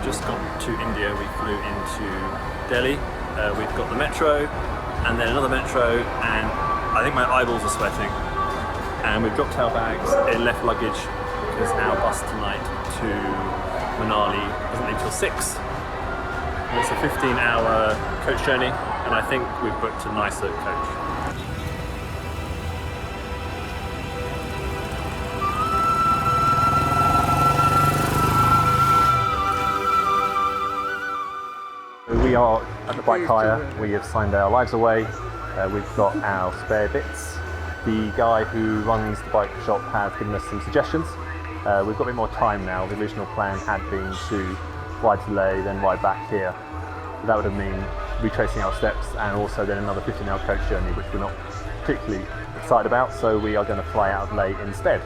just got to India. We flew into Delhi. We've got the metro and then another metro, and I think my eyeballs are sweating. And we've dropped our bags in left luggage because our bus tonight to Manali doesn't leave till 6. And it's a 15-hour coach journey, and I think we've booked a nicer coach. We are at the bike hire. We have signed our lives away. We've got our spare bits. The guy who runs the bike shop has given us some suggestions. We've got a bit more time now. The original plan had been to ride to Leh, then ride back here. That would have meant retracing our steps and also then another 15-hour coach journey, which we're not particularly excited about, so we are going to fly out of Leh instead.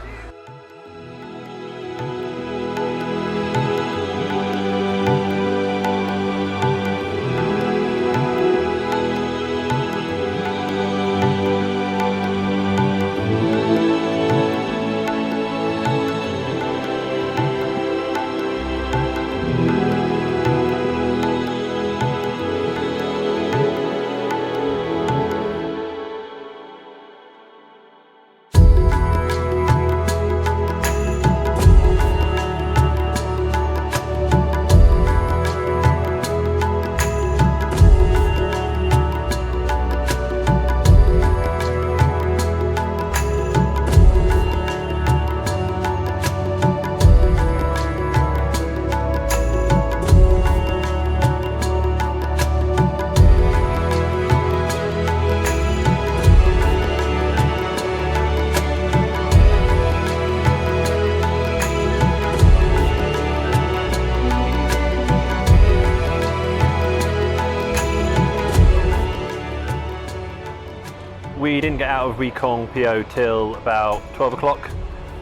We didn't get out of Rekong PO till about 12 o'clock.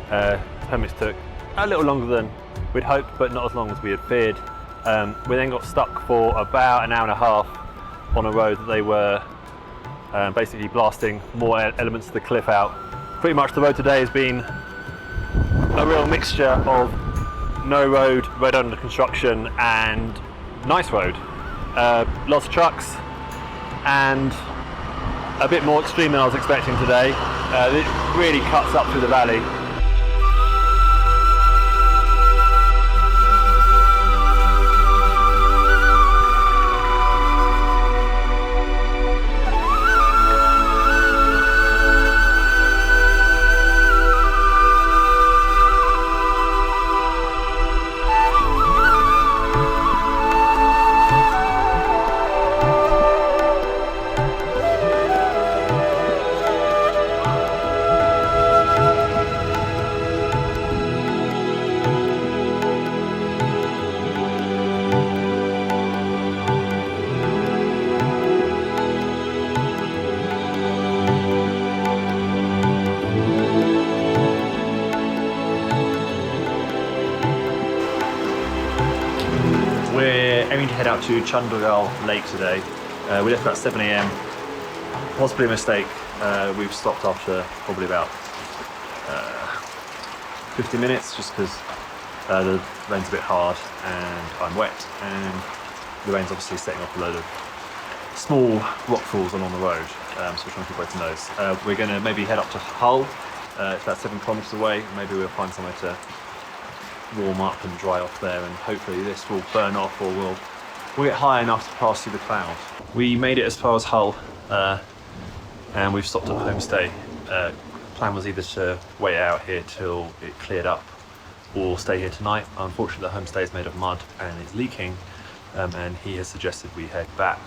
Permits took a little longer than we'd hoped, but not as long as we had feared. We then got stuck for about an hour and a half on a road that they were basically blasting more elements of the cliff out. Pretty much the road today has been a real mixture of no road, road under construction, and nice road. Lots of trucks and a bit more extreme than I was expecting today. It really cuts up through the valley. We're aiming to head out to Chandragal Lake today. We left about 7 AM. Possibly a mistake. We've stopped after probably about 50 minutes just because the rain's a bit hard and I'm wet, and the rain's obviously setting off a load of small rockfalls along the road, so we're trying to keep away from those. We're going to maybe head up to Hull. It's about 7 kilometres away. Maybe we'll find somewhere to warm up and dry off there, and hopefully this will burn off, or we'll get high enough to pass through the clouds. We made it as far as Hull, and we've stopped at a homestay. Plan was either to wait out here till it cleared up or stay here tonight. Unfortunately, the homestay is made of mud and is leaking, and he has suggested we head back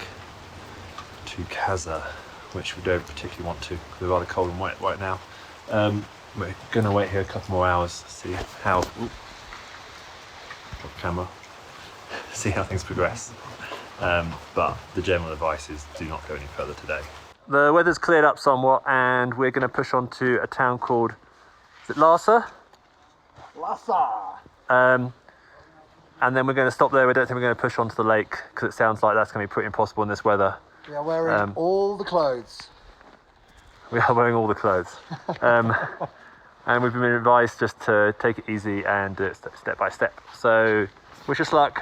to Kaza, which we don't particularly want to because we're rather cold and wet right now. We're going to wait here a couple more hours to see how camera, see how things progress. But the general advice is do not go any further today. The weather's cleared up somewhat, and we're going to push on to a town called, is it Lhasa? Lhasa. And then we're going to stop there. We don't think we're going to push onto the lake because it sounds like that's going to be pretty impossible in this weather. We are wearing all the clothes. We are wearing all the clothes. And we've been advised just to take it easy and do it step by step. So wish us luck.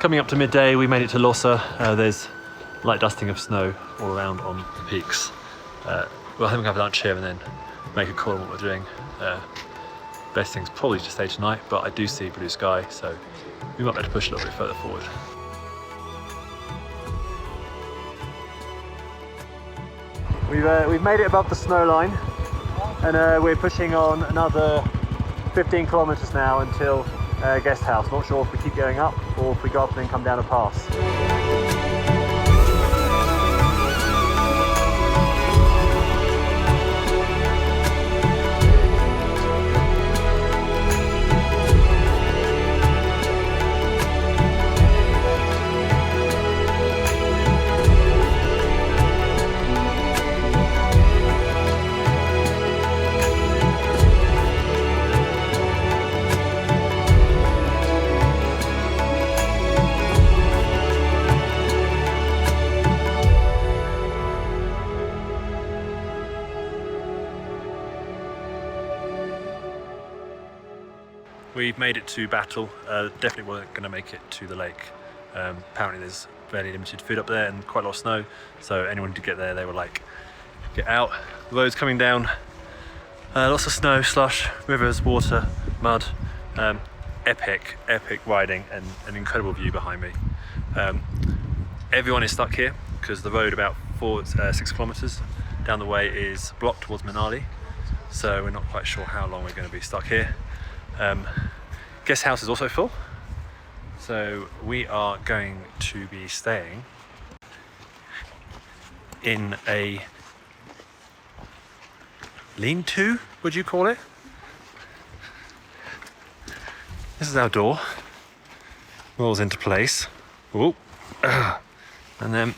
coming up to midday. We made it to Lhasa. There's light dusting of snow all around on the peaks. We'll have lunch here and then make a call on what we're doing. Best thing's probably to stay tonight, but I do see blue sky, so we might be able to push a little bit further forward. We've made it above the snow line, and we're pushing on another 15 kilometers now until guest house. Not sure if we keep going up or if we go up and then come down a pass. We've made it to Battle. Definitely weren't going to make it to the lake. Apparently there's very limited food up there and quite a lot of snow, so anyone who did get there, they were like, get out. The road's coming down, lots of snow, slush, rivers, water, mud. Epic riding and an incredible view behind me. Everyone is stuck here because the road about 6 kilometers down the way is blocked towards Manali, so we're not quite sure how long we're going to be stuck here. Guest house is also full, so we are going to be staying in a lean-to, would you call it? This is our door, rolls into place. Ooh. And then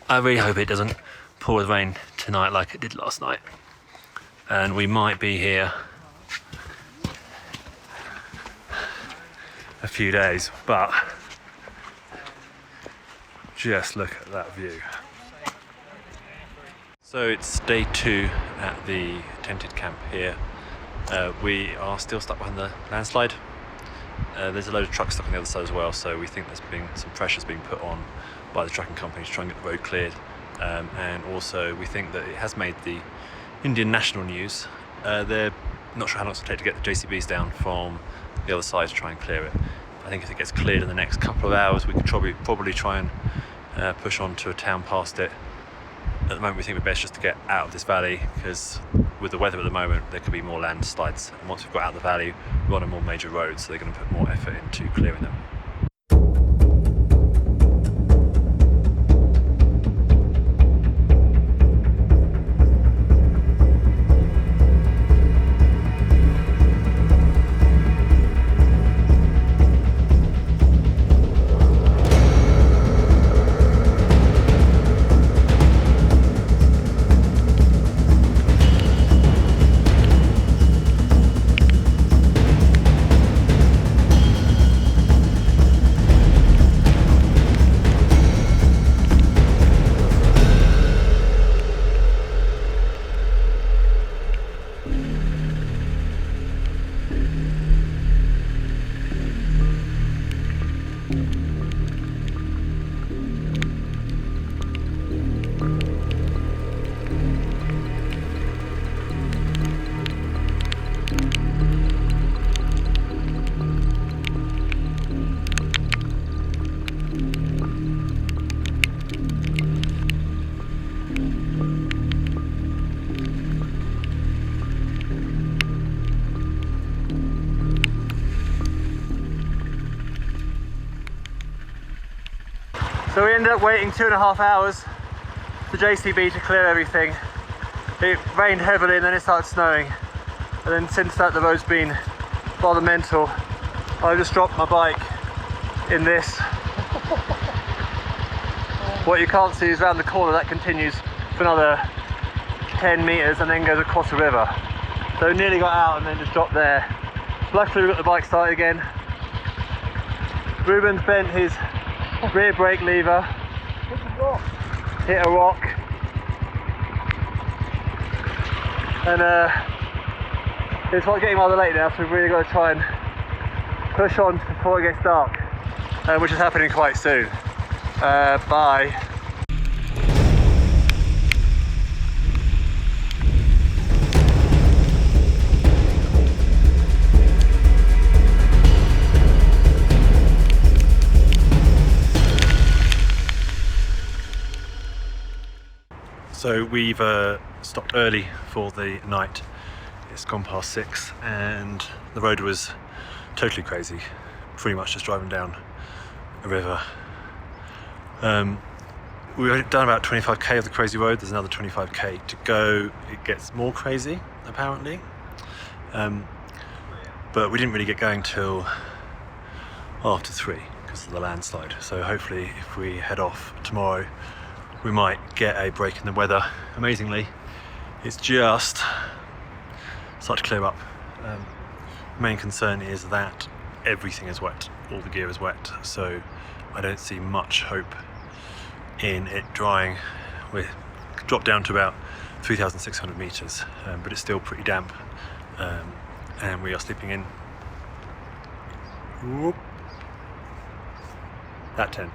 I really hope it doesn't pour with rain tonight like it did last night, and we might be here a few days, but just look at that view. So it's day 2 at the tented camp here. We are still stuck behind the landslide. There's a load of trucks stuck on the other side as well, so we think there's been some pressures being put on by the trucking company to try and get the road cleared. And also we think that it has made the Indian national news. They're not sure how long it's going to take to get the JCBs down from the other side to try and clear it. I think if it gets cleared in the next couple of hours, we could probably try and push on to a town past it. At the moment we think we're best just to get out of this valley, because with the weather at the moment there could be more landslides, and once we've got out of the valley we're on a more major road, so they're going to put more effort into clearing them. So we ended up waiting 2.5 hours for JCB to clear everything. It rained heavily and then it started snowing. And then since that the road's been rather mental. I just dropped my bike in this. What you can't see is around the corner that continues for another 10 meters and then goes across the river. So nearly got out and then just dropped there. Luckily we got the bike started again. Ruben's bent his rear brake lever, hit a rock, and it's getting rather late now, so we've really got to try and push on before it gets dark, which is happening quite soon. Bye. So we've stopped early for the night. It's gone past 6 and the road was totally crazy. Pretty much just driving down a river. We've done about 25k of the crazy road. There's another 25k to go. It gets more crazy apparently. But we didn't really get going till after 3 because of the landslide. So hopefully if we head off tomorrow we might get a break in the weather. Amazingly, it's just started to clear up. Main concern is that everything is wet, all the gear is wet, so I don't see much hope in it drying. We're dropped down to about 3,600 meters, but it's still pretty damp, and we are sleeping in that tent.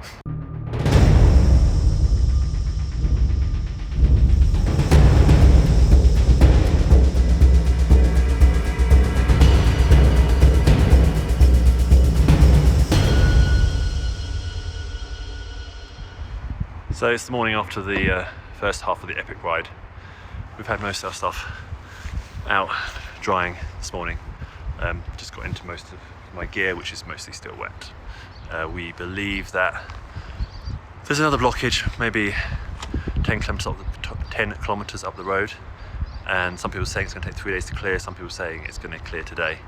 So it's the morning after the first half of the epic ride. We've had most of our stuff out drying this morning. Just got into most of my gear, which is mostly still wet. We believe that there's another blockage, maybe 10 kilometers up the road. And some people are saying it's going to take 3 days to clear, some people are saying it's going to clear today.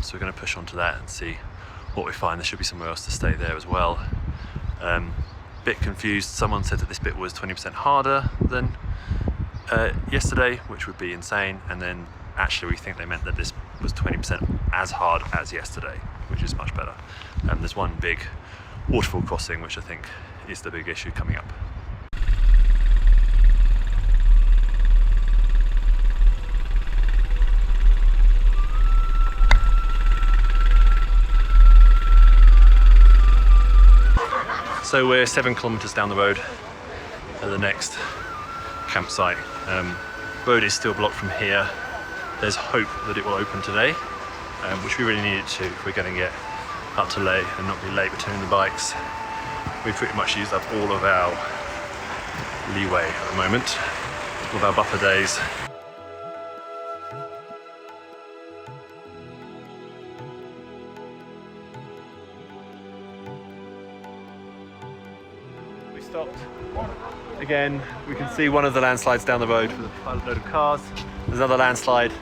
So we're going to push on to that and see what we find. There should be somewhere else to stay there as well. Bit confused. Someone said that this bit was 20% harder than yesterday, which would be insane, and then actually we think they meant that this was 20% as hard as yesterday, which is much better. There's one big waterfall crossing, which I think is the big issue coming up. So we're 7 kilometers down the road at the next campsite. Road is still blocked from here. There's hope that it will open today, which we really need it to if we're going to get up to Leh and not be late returning the bikes. We've pretty much used up all of our leeway at the moment, all of our buffer days. Stopped. Again, we can see one of the landslides down the road with a load of cars. There's another landslide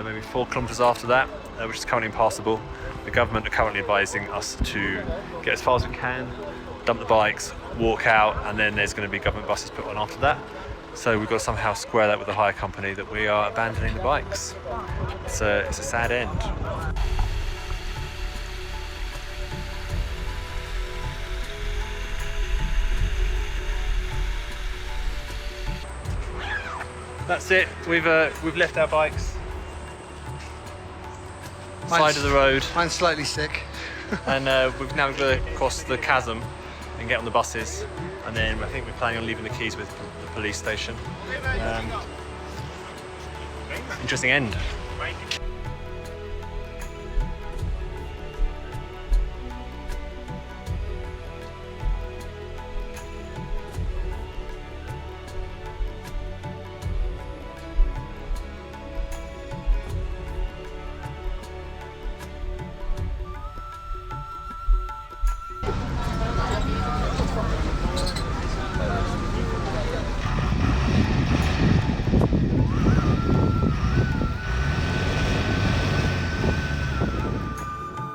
maybe 4 kilometers after that, which is currently impassable. The government are currently advising us to get as far as we can, dump the bikes, walk out, and then there's going to be government buses put on after that. So we've got to somehow square that with the hire company that we are abandoning the bikes. It's a sad end. That's it. We've left our bikes side of the road. Mine's slightly sick. And we've now got to cross the chasm and get on the buses. And then I think we're planning on leaving the keys with the police station. Interesting end.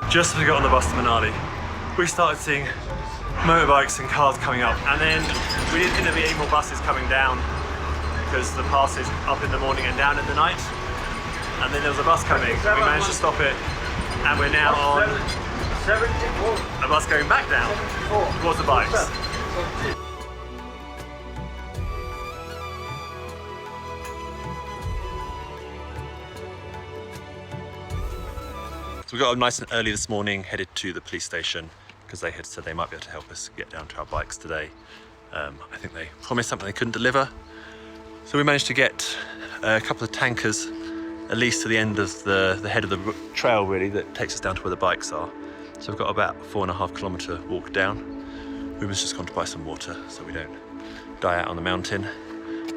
Just as we got on the bus to Manali, we started seeing motorbikes and cars coming up, and then we didn't think there'd be any more buses coming down because the pass is up in the morning and down in the night. And then there was a bus coming, and we managed to stop it, and we're now on a bus going back down towards the bikes. So we got up nice and early this morning, headed to the police station because they had said they might be able to help us get down to our bikes today. I think they promised something they couldn't deliver. So we managed to get a couple of tankers at least to the end of the head of the trail really that takes us down to where the bikes are. So we've got about a 4.5 kilometre walk down. Ruben's just gone to buy some water so we don't die out on the mountain.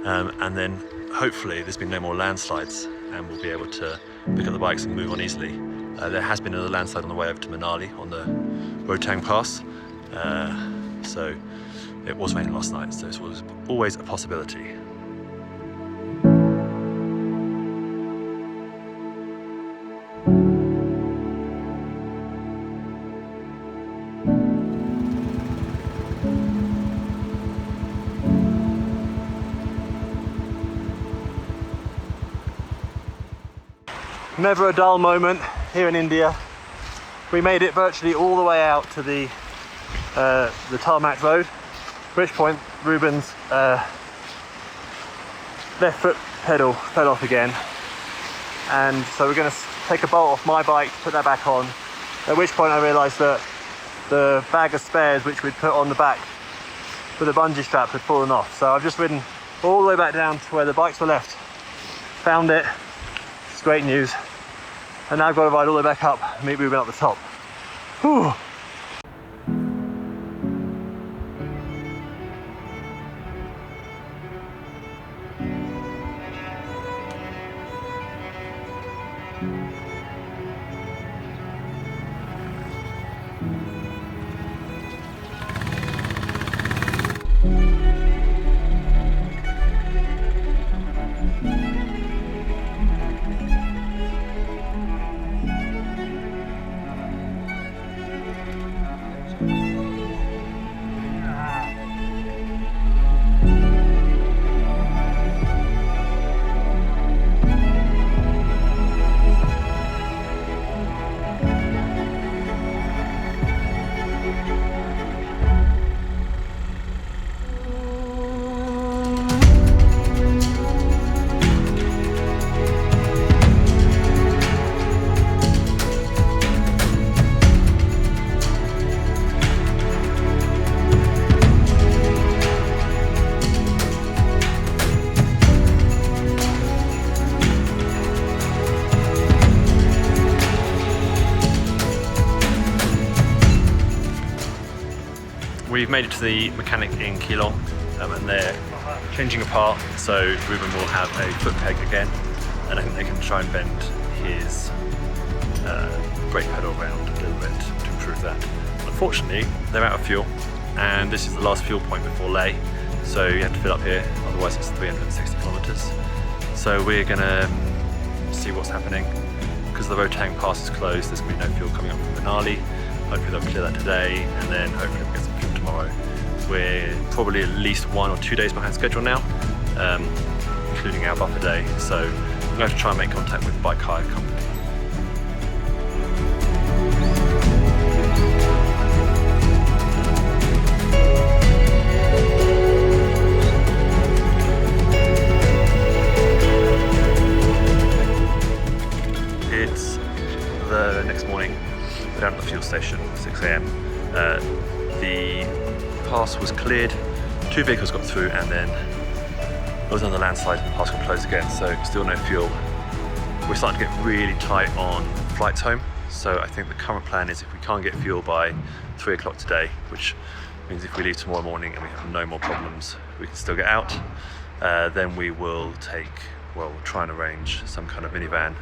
And then hopefully there's been no more landslides and we'll be able to pick up the bikes and move on easily. There has been another landslide on the way over to Manali on the Rotang Pass. So it was raining last night, so it was always a possibility. Never a dull moment here in India. We made it virtually all the way out to the tarmac road, at which point Ruben's left foot pedal fell off again, and so we're going to take a bolt off my bike to put that back on, at which point I realised that the bag of spares which we'd put on the back for the bungee strap had fallen off. So I've just ridden all the way back down to where the bikes were left, found it. It's great news. And now I've got to ride all the way back up and meet Ruben at the top. Whew. We've made it to the mechanic in Keelong and they're changing a part, so Ruben will have a foot peg again, and I think they can try and bend his brake pedal around a little bit to improve that. Unfortunately, they're out of fuel and this is the last fuel point before Leh, so you have to fill up here, otherwise it's 360 kilometres. So we're going to see what's happening. Because the Rotang Pass is closed, there's going to be no fuel coming up from Manali. Hopefully they'll clear that today, and then hopefully we'll get some fuel tomorrow. We're probably at least 1 or 2 days behind schedule now, including our buffer day, so I'm going to have to try and make contact with the bike hire company. It's the next morning. We're down at the fuel station, 6 AM. The pass was cleared, 2 vehicles got through, and then there was another landslide and the pass got closed again, so still no fuel. We're starting to get really tight on flights home, so I think the current plan is if we can't get fuel by 3 o'clock today, which means if we leave tomorrow morning and we have no more problems, we can still get out, then we will we'll try and arrange some kind of minivan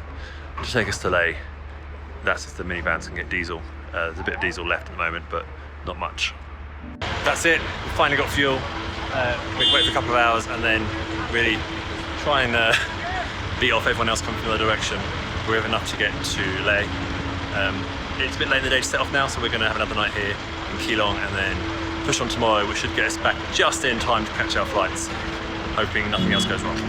to take us to Leh. That's if the minivans can get diesel. There's a bit of diesel left at the moment, but not much. That's it, we finally got fuel. We can wait for a couple of hours and then really try and beat off everyone else coming from the other direction. We have enough to get to Leh. It's a bit late in the day to set off now, so we're going to have another night here in Keelong and then push on tomorrow, which should get us back just in time to catch our flights, hoping nothing else goes wrong.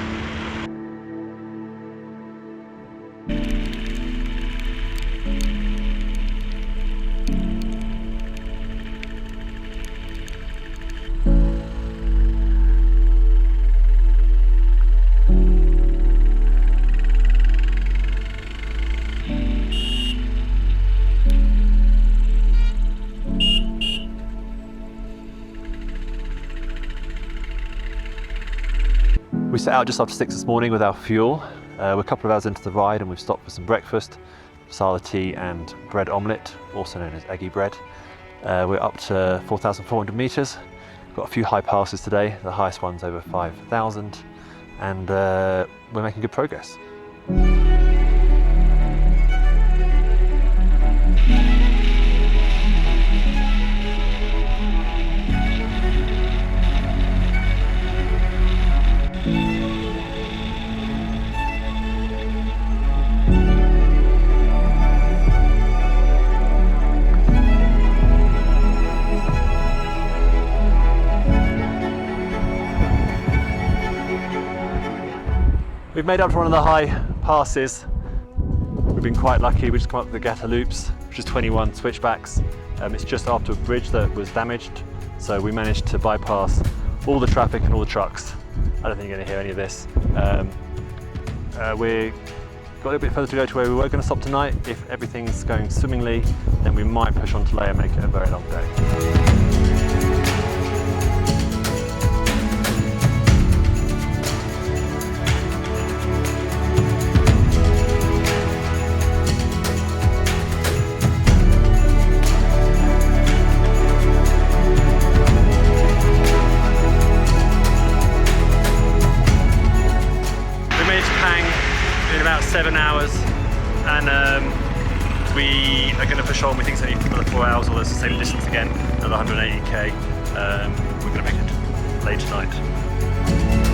set out just after 6 this morning with our fuel. We're a couple of hours into the ride and we've stopped for some breakfast, masala tea and bread omelette, also known as eggy bread. We're up to 4,400 metres. Got a few high passes today, the highest one's over 5,000, and we're making good progress. We've made up to one of the high passes. We've been quite lucky. We just come up with the Gata loops, which is 21 switchbacks. It's just after a bridge that was damaged, so we managed to bypass all the traffic and all the trucks. I don't think you're going to hear any of this. We've got a little bit further to go to where we were going to stop tonight. If everything's going swimmingly, then we might push on to Leh and make it a very long day. In about 7 hours, and we are going to push on. We think it's only another 4 hours, although it's the same distance again, another 180k. We're going to make it late tonight.